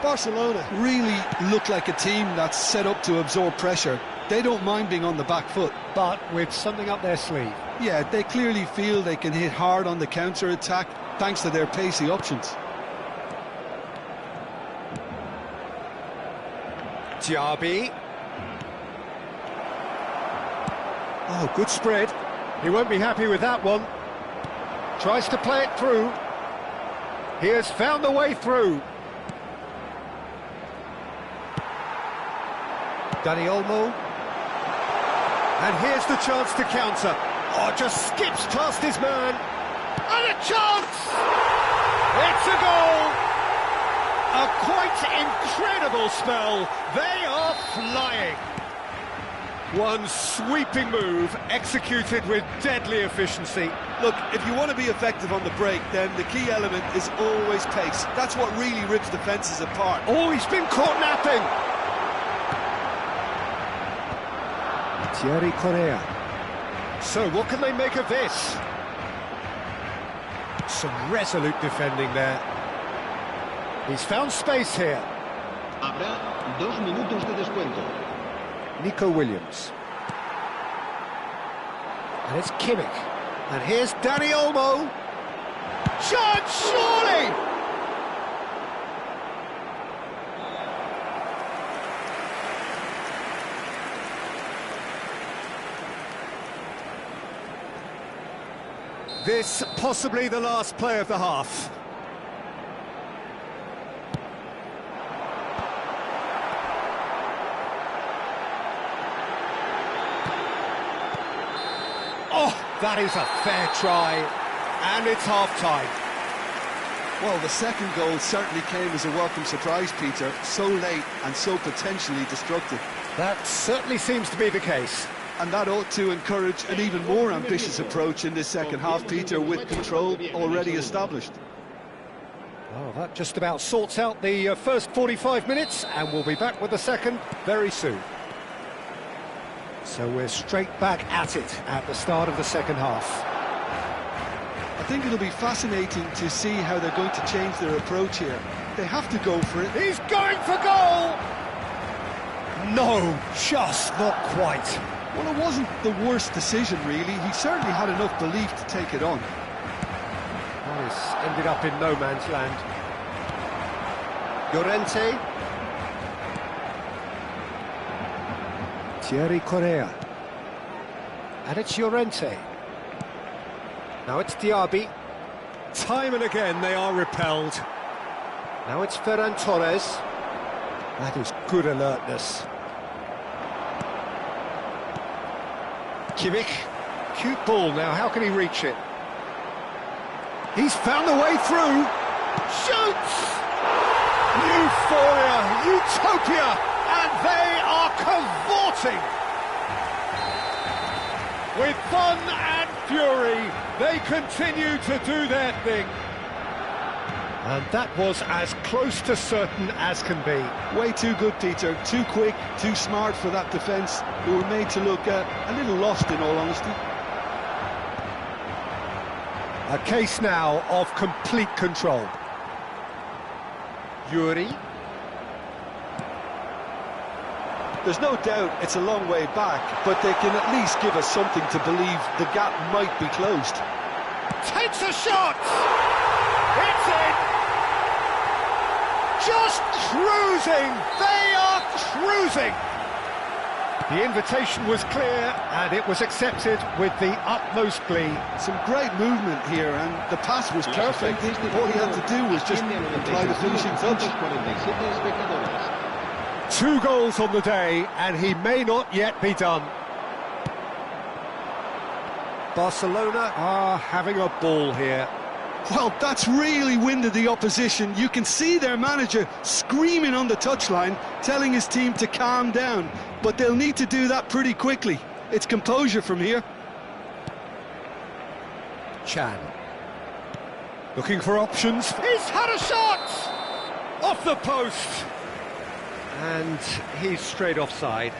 Barcelona really look like a team that's set up to absorb pressure. They don't mind being on the back foot. But with something up their sleeve. Yeah, they clearly feel they can hit hard on the counter-attack thanks to their pacey options. Diaby. Oh, good spread. He won't be happy with that one. Tries to play it through. He has found the way through. Dani Olmo. And here's the chance to counter. Oh, just skips past his man. And a chance! It's a goal! A quite incredible spell. They are flying. One sweeping move, executed with deadly efficiency. Look, if you want to be effective on the break, then the key element is always pace. That's what really rips defences apart. Oh, he's been caught napping. Thierry Correa. So, what can they make of this? Some resolute defending there. He's found space here. Habrá 2 minutos de descuento. Nico Williams. And it's Kimmich. And here's Dani Olmo. Shot, surely! This possibly the last play of the half. Oh, that is a fair try, and it's half-time. Well, the second goal certainly came as a welcome surprise, Peter. So late and so potentially destructive. That certainly seems to be the case. And that ought to encourage an even more ambitious approach in this second half, Peter, with control already established. Well, that just about sorts out the first 45 minutes, and we'll be back with the second very soon. So we're straight back at it at the start of the second half. I think it'll be fascinating to see how they're going to change their approach here. They have to go for it. He's going for goal! No, just not quite. Well, it wasn't the worst decision, really. He certainly had enough belief to take it on. Well, he's ended up in no man's land. Llorente. Thierry Correa. And it's Llorente. Now it's Diaby. Time and again they are repelled. Now it's Ferran Torres. That is good alertness. Kimmich. Cute ball now, how can he reach it? He's found the way through. Shoots! Euphoria, utopia, and they are cavorting. With fun and fury, they continue to do their thing. And that was as close to certain as can be. Way too good, Peter. Too quick, too smart for that defence, who were made to look a little lost, in all honesty. A case now of complete control. Yuri. There's no doubt it's a long way back, but they can at least give us something to believe the gap might be closed. Takes a shot! It's in! Just cruising! They are cruising! The invitation was clear, and it was accepted with the utmost glee. Some great movement here, and the pass was perfect. All he had to do was just apply the finishing touch. 2 goals on the day, and he may not yet be done. Barcelona are having a ball here. Well, that's really winded the opposition. You can see their manager screaming on the touchline, telling his team to calm down. But they'll need to do that pretty quickly. It's composure from here. Chan. Looking for options. He's had a shot! Off the post! And he's straight offside.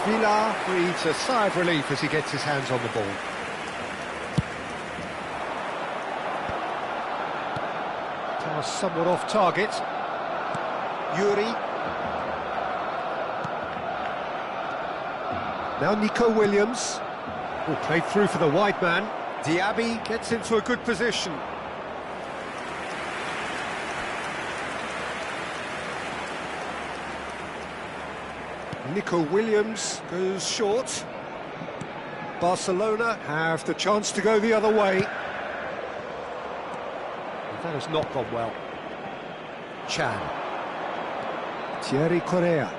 Villa breathes a sigh of relief as he gets his hands on the ball. Pass somewhat off target. Yuri. Now Nico Williams. Oh, played through for the wide man. Diaby gets into a good position. Nico Williams goes short. Barcelona have the chance to go the other way. That has not gone well. Chan. Thierry Correa.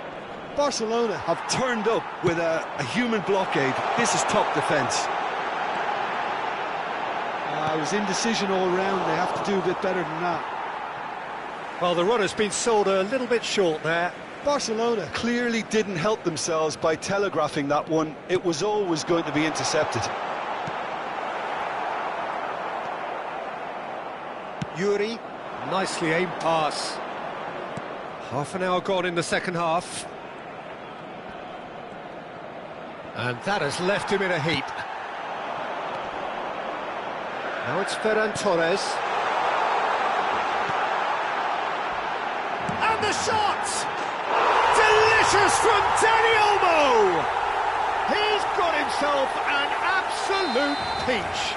Barcelona have turned up with a human blockade. This is top defence. It was indecision all round. They have to do a bit better than that. Well, the run has been sold a little bit short there. Barcelona clearly didn't help themselves by telegraphing that one. It was always going to be intercepted. Yuri, nicely aimed pass. Half an hour gone in the second half. And that has left him in a heap. Now it's Ferran Torres. And the shot! Delicious from Dani Olmo! He's got himself an absolute peach.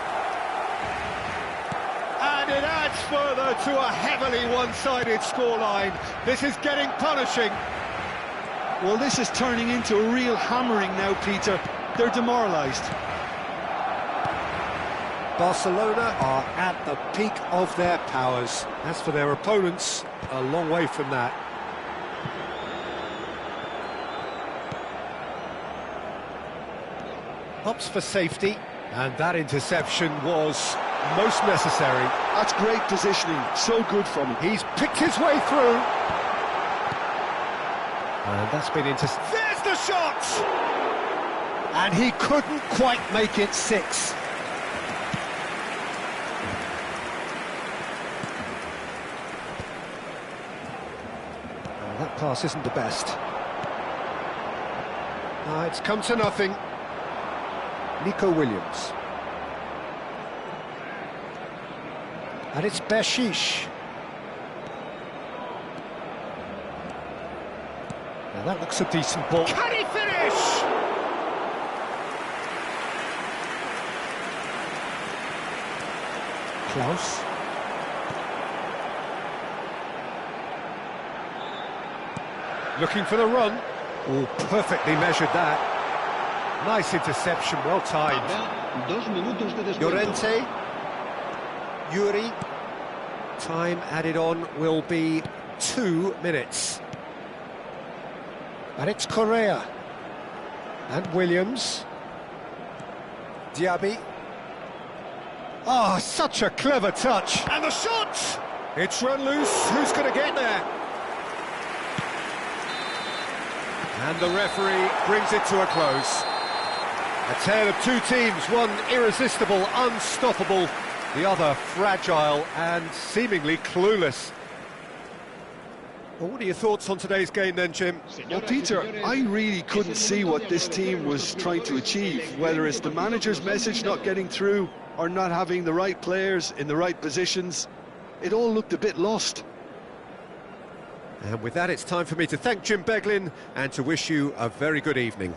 And it adds further to a heavily one-sided scoreline. This is getting punishing. Well, this is turning into a real hammering now, Peter. They're demoralised. Barcelona are at the peak of their powers. As for their opponents, a long way from that. Hops for safety, and that interception was most necessary. That's great positioning, so good from him. He's picked his way through. And that's been intercepted. There's the shot! And he couldn't quite make it 6. That pass isn't the best. It's come to nothing. Nico Williams. And it's Bershish. Now that looks a decent ball. Can he finish? Klaus. Looking for the run. Oh, perfectly measured that. Nice interception, well timed. Llorente. Yuri. Time added on will be 2 minutes. And it's Correa. And Williams. Diaby. Oh, such a clever touch. And the shot! It's run loose. Who's going to get there? And the referee brings it to a close. A tale of two teams, one irresistible, unstoppable, the other fragile and seemingly clueless. Well, what are your thoughts on today's game then, Jim? Well, Peter, I really couldn't see what this team was trying to achieve, whether it's the manager's message not getting through or not having the right players in the right positions. It all looked a bit lost. And with that, it's time for me to thank Jim Beglin and to wish you a very good evening.